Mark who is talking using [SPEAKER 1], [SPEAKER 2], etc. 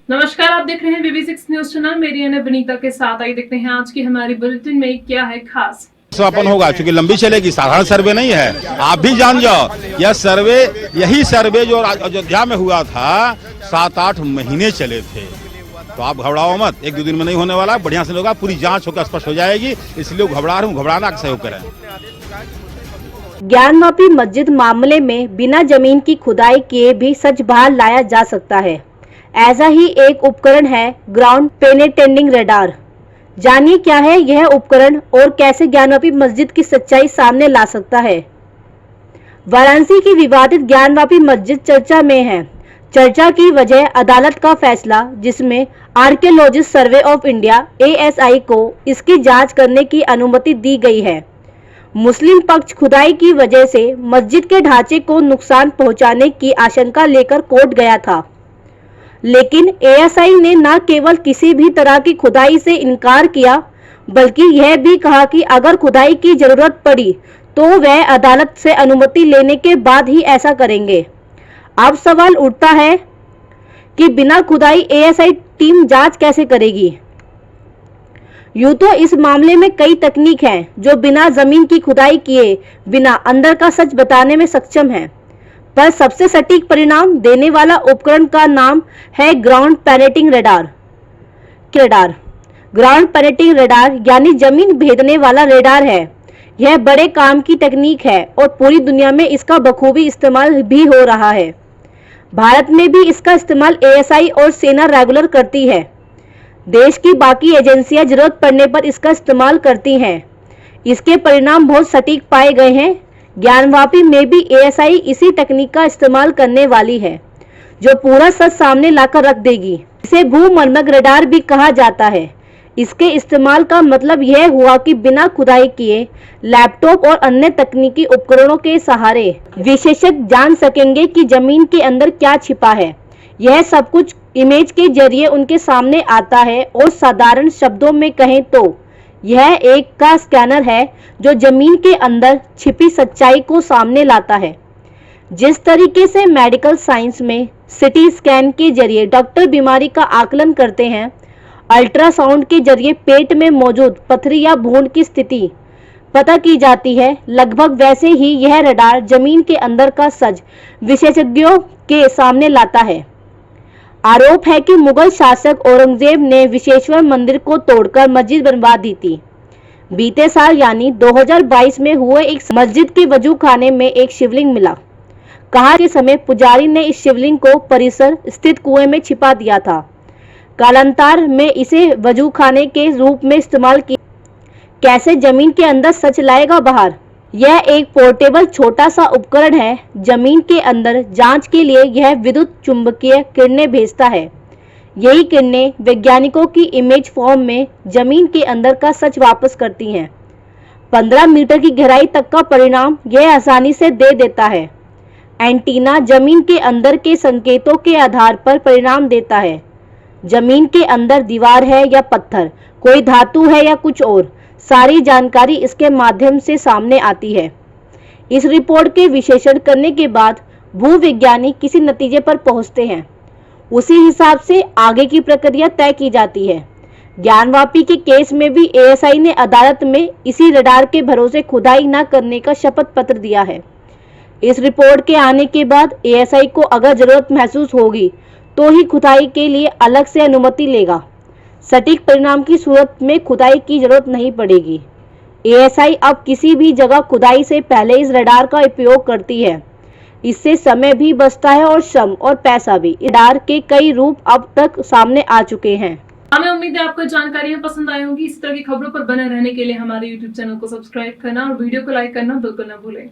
[SPEAKER 1] नमस्कार, आप देख रहे हैं BB6 न्यूज चैनल। मेरी है विनीता के साथ। आइए देखते हैं आज की हमारी बुलेटिन में क्या है खास।
[SPEAKER 2] समापन होगा क्योंकि लंबी चलेगी, साधारण सर्वे नहीं है। आप भी जान जाओ, यह सर्वे, यही सर्वे जो अयोध्या में हुआ था 7-8 महीने चले थे। तो आप घबराओ मत, 1-2 दिन में नहीं होने वाला, बढ़िया से होगा, पूरी जांच होकर स्पष्ट हो जाएगी। इसलिए घबरा रहा हूँ, घबराना का सहयोग करें।
[SPEAKER 3] ज्ञानवापी मस्जिद मामले में बिना जमीन की खुदाई किए भी सच बाहर लाया जा सकता है। ऐसा ही एक उपकरण है ग्राउंड पेनेट्रेटिंग रडार। जानिए क्या है यह उपकरण और कैसे ज्ञानवापी मस्जिद की सच्चाई सामने ला सकता है। वाराणसी की विवादित ज्ञानवापी मस्जिद चर्चा में है। चर्चा की वजह अदालत का फैसला, जिसमें archaeologist survey of India ASI को इसकी जांच करने की अनुमति दी गई है। मुस्लिम पक्ष खुदाई की वजह से मस्जिद के ढांचे को नुकसान पहुंचाने की आशंका लेकर कोर्ट गया था, लेकिन ASI ने न केवल किसी भी तरह की खुदाई से इनकार किया, बल्कि यह भी कहा कि अगर खुदाई की जरूरत पड़ी तो वह अदालत से अनुमति लेने के बाद ही ऐसा करेंगे। अब सवाल उठता है कि बिना खुदाई ASI टीम जांच कैसे करेगी। यूं तो इस मामले में कई तकनीक हैं जो बिना जमीन की खुदाई किए बिना अंदर का सच बताने में सक्षम है, पर सबसे सटीक परिणाम देने वाला उपकरण का नाम है ground penetrating radar. Ground penetrating radar यानी जमीन भेदने वाला रडार है। यह बड़े काम की तकनीक है और पूरी दुनिया में इसका बखूबी इस्तेमाल भी हो रहा है। भारत में भी इसका इस्तेमाल ASI और सेना रेगुलर करती है। देश की बाकी एजेंसियां जरूरत पड़ने पर इसका इस्तेमाल करती हैं। इसके परिणाम बहुत सटीक पाए गए हैं। ज्ञानवापी में भी ASI इसी तकनीक का इस्तेमाल करने वाली है, जो पूरा सच सामने लाकर रख देगी। इसे भूमर्मक रडार भी कहा जाता है। इसके इस्तेमाल का मतलब यह हुआ कि बिना खुदाई किए लैपटॉप और अन्य तकनीकी उपकरणों के सहारे विशेषज्ञ जान सकेंगे कि जमीन के अंदर क्या छिपा है। यह सब कुछ इमेज के जरिए उनके सामने आता है और साधारण शब्दों में कहें तो यह एक का स्कैनर है जो जमीन के अंदर छिपी सच्चाई को सामने लाता है। जिस तरीके से मेडिकल साइंस में CT स्कैन के जरिए डॉक्टर बीमारी का आकलन करते हैं, अल्ट्रासाउंड के जरिए पेट में मौजूद पथरी या भून की स्थिति पता की जाती है, लगभग वैसे ही यह रडार जमीन के अंदर का सच विशेषज्ञों के सामने लाता है। आरोप है कि मुगल शासक औरंगजेब ने विश्वेश्वर मंदिर को तोड़कर मस्जिद बनवा दी थी। बीते साल यानी 2022 में हुए एक मस्जिद के वजू खाने में एक शिवलिंग मिला। कहा के समय पुजारी ने इस शिवलिंग को परिसर स्थित कुएं में छिपा दिया था। कालांतर में इसे वजू खाने के रूप में इस्तेमाल किया। कैसे जमीन के अंदर सच लाएगा बाहर। यह एक पोर्टेबल छोटा सा उपकरण है। जमीन के अंदर जांच के लिए यह विद्युत चुंबकीय किरणें भेजता है। यही किरणें वैज्ञानिकों की इमेज फॉर्म में जमीन के अंदर का सच वापस करती हैं। 15 मीटर की गहराई तक का परिणाम यह आसानी से दे देता है। एंटीना जमीन के अंदर के संकेतों के आधार पर परिणाम देता है। जमीन के अंदर दीवार है या पत्थर, कोई धातु है या कुछ और, सारी जानकारी इसके माध्यम से सामने आती है। इस रिपोर्ट के विश्लेषण करने के बाद भूविज्ञानी किसी नतीजे पर पहुंचते हैं। उसी हिसाब से आगे की प्रक्रिया तय की जाती है। ज्ञानवापी के केस में भी ASI ने अदालत में इसी रडार के भरोसे खुदाई न करने का शपथ पत्र दिया है। इस रिपोर्ट के आने के बाद ASI को अगर जरूरत महसूस होगी तो ही खुदाई के लिए अलग से अनुमति लेगा। सटीक परिणाम की सूरत में खुदाई की जरूरत नहीं पड़ेगी। ASI अब किसी भी जगह खुदाई से पहले इस रडार का उपयोग करती है। इससे समय भी बचता है और श्रम और पैसा भी। रडार के कई रूप अब तक सामने आ चुके हैं।
[SPEAKER 1] हमें उम्मीद है आपको जानकारियां पसंद आई होंगी। इस तरह की खबरों पर बने रहने के लिए हमारे YouTube चैनल को सब्सक्राइब करना और वीडियो को लाइक करना बिल्कुल न भूलें।